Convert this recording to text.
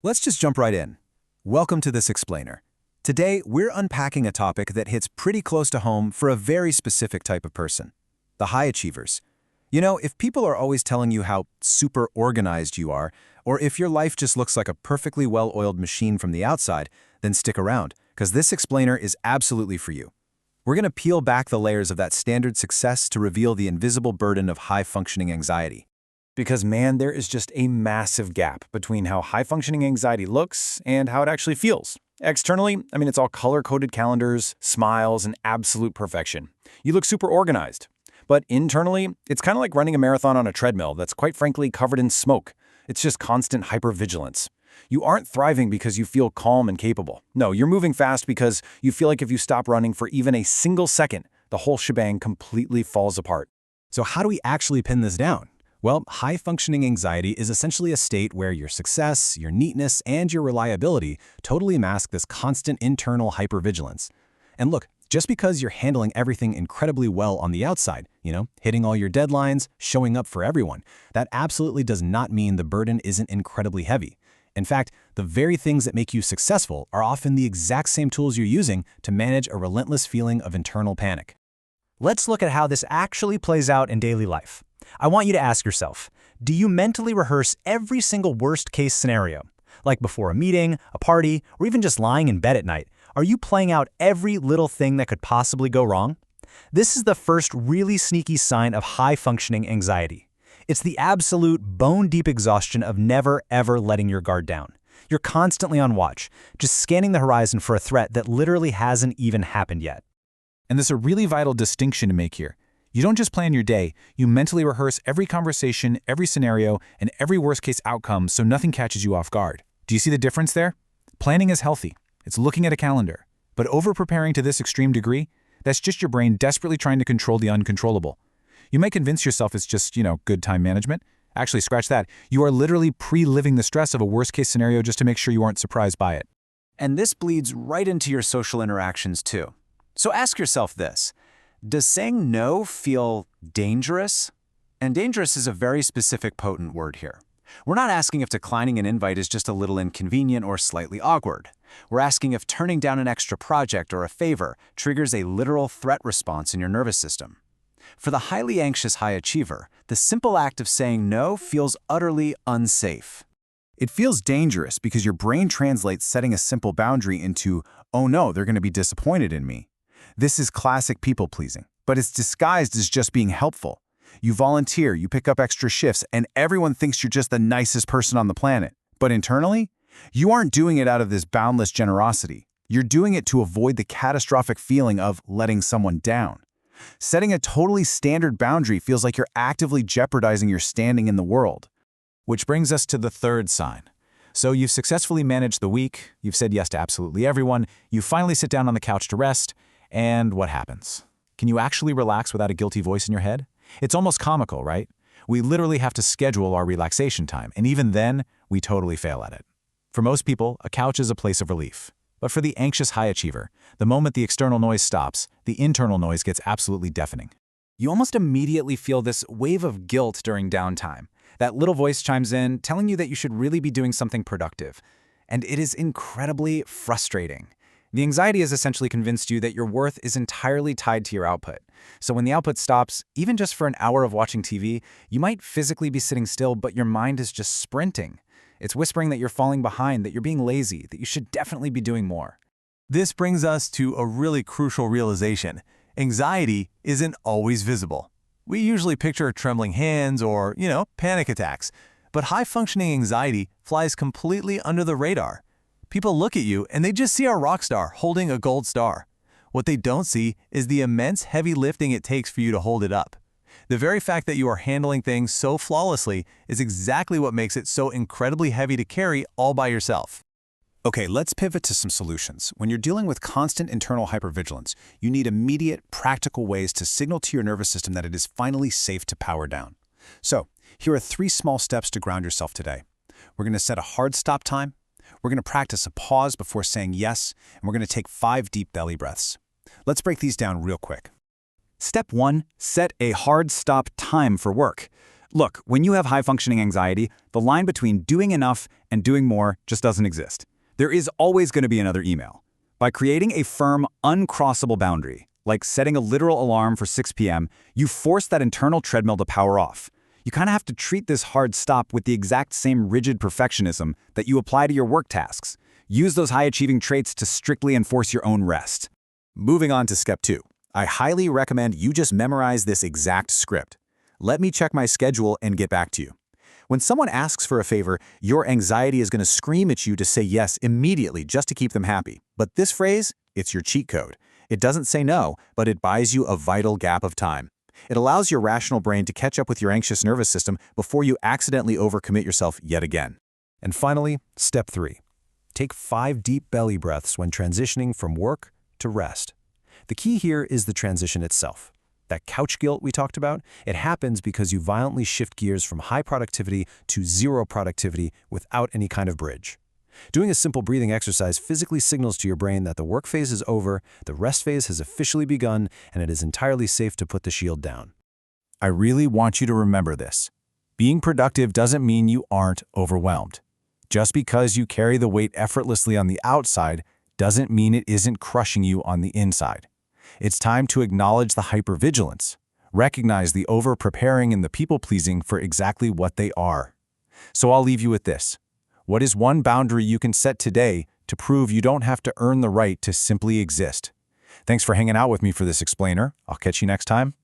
Let's just jump right in. Welcome to This Explainer. Today, we're unpacking a topic that hits pretty close to home for a very specific type of person, the high achievers. You know, if people are always telling you how super organized you are, or if your life just looks like a perfectly well-oiled machine from the outside, then stick around, because this explainer is absolutely for you. We're going to peel back the layers of that standard success to reveal the invisible burden of high-functioning anxiety. Because man, there is just a massive gap between how high-functioning anxiety looks and how it actually feels. Externally, it's all color-coded calendars, smiles, and absolute perfection. You look super organized. But internally, it's kind of like running a marathon on a treadmill that's quite frankly covered in smoke. It's just constant hypervigilance. You aren't thriving because you feel calm and capable. No, you're moving fast because you feel like if you stop running for even a single second, the whole shebang completely falls apart. So how do we actually pin this down? Well, high-functioning anxiety is essentially a state where your success, your neatness, and your reliability totally mask this constant internal hypervigilance. And look, just because you're handling everything incredibly well on the outside, hitting all your deadlines, showing up for everyone, that absolutely does not mean the burden isn't incredibly heavy. In fact, the very things that make you successful are often the exact same tools you're using to manage a relentless feeling of internal panic. Let's look at how this actually plays out in daily life. I want you to ask yourself, do you mentally rehearse every single worst-case scenario? Like before a meeting, a party, or even just lying in bed at night, are you playing out every little thing that could possibly go wrong? This is the first really sneaky sign of high-functioning anxiety. It's the absolute bone-deep exhaustion of never, ever letting your guard down. You're constantly on watch, just scanning the horizon for a threat that literally hasn't even happened yet. And there's a really vital distinction to make here. You don't just plan your day, you mentally rehearse every conversation, every scenario, and every worst-case outcome so nothing catches you off guard. Do you see the difference there? Planning is healthy. It's looking at a calendar. But over-preparing to this extreme degree, that's just your brain desperately trying to control the uncontrollable. You might convince yourself it's just, good time management. Actually, scratch that. You are literally pre-living the stress of a worst-case scenario just to make sure you aren't surprised by it. And this bleeds right into your social interactions too. So ask yourself this. Does saying no feel dangerous? And dangerous is a very specific, potent word here. We're not asking if declining an invite is just a little inconvenient or slightly awkward. We're asking if turning down an extra project or a favor triggers a literal threat response in your nervous system. For the highly anxious high achiever, the simple act of saying no feels utterly unsafe. It feels dangerous because your brain translates setting a simple boundary into, oh no, they're going to be disappointed in me. This is classic people-pleasing, but it's disguised as just being helpful. You volunteer, you pick up extra shifts, and everyone thinks you're just the nicest person on the planet. But internally, you aren't doing it out of this boundless generosity. You're doing it to avoid the catastrophic feeling of letting someone down. Setting a totally standard boundary feels like you're actively jeopardizing your standing in the world. Which brings us to the third sign. So you've successfully managed the week, you've said yes to absolutely everyone, you finally sit down on the couch to rest, and what happens? Can you actually relax without a guilty voice in your head? It's almost comical, right? We literally have to schedule our relaxation time, and even then, we totally fail at it. For most people, a couch is a place of relief. But for the anxious high achiever, the moment the external noise stops, the internal noise gets absolutely deafening. You almost immediately feel this wave of guilt during downtime. That little voice chimes in, telling you that you should really be doing something productive. And it is incredibly frustrating. The anxiety has essentially convinced you that your worth is entirely tied to your output. So when the output stops, even just for an hour of watching TV, you might physically be sitting still, but your mind is just sprinting. It's whispering that you're falling behind, that you're being lazy, that you should definitely be doing more. This brings us to a really crucial realization. Anxiety isn't always visible. We usually picture trembling hands or, panic attacks. But high-functioning anxiety flies completely under the radar. People look at you and they just see a rock star holding a gold star. What they don't see is the immense heavy lifting it takes for you to hold it up. The very fact that you are handling things so flawlessly is exactly what makes it so incredibly heavy to carry all by yourself. Okay, let's pivot to some solutions. When you're dealing with constant internal hypervigilance, you need immediate, practical ways to signal to your nervous system that it is finally safe to power down. So, here are 3 small steps to ground yourself today. We're going to set a hard stop time. We're going to practice a pause before saying yes, and we're going to take 5 deep belly breaths. Let's break these down real quick. Step 1. Set a hard stop time for work. Look, when you have high-functioning anxiety, the line between doing enough and doing more just doesn't exist. There is always going to be another email. By creating a firm, uncrossable boundary, like setting a literal alarm for 6 p.m., you force that internal treadmill to power off. You kind of have to treat this hard stop with the exact same rigid perfectionism that you apply to your work tasks. Use those high-achieving traits to strictly enforce your own rest. Moving on to step 2. I highly recommend you just memorize this exact script. Let me check my schedule and get back to you. When someone asks for a favor, your anxiety is going to scream at you to say yes immediately just to keep them happy. But this phrase, it's your cheat code. It doesn't say no, but it buys you a vital gap of time. It allows your rational brain to catch up with your anxious nervous system before you accidentally overcommit yourself yet again. And finally, step 3. Take 5 deep belly breaths when transitioning from work to rest. The key here is the transition itself. That couch guilt we talked about, it happens because you violently shift gears from high productivity to zero productivity without any kind of bridge. Doing a simple breathing exercise physically signals to your brain that the work phase is over, the rest phase has officially begun, and it is entirely safe to put the shield down. I really want you to remember this. Being productive doesn't mean you aren't overwhelmed. Just because you carry the weight effortlessly on the outside doesn't mean it isn't crushing you on the inside. It's time to acknowledge the hypervigilance, recognize the over-preparing and the people-pleasing for exactly what they are. So I'll leave you with this. What is one boundary you can set today to prove you don't have to earn the right to simply exist? Thanks for hanging out with me for this explainer. I'll catch you next time.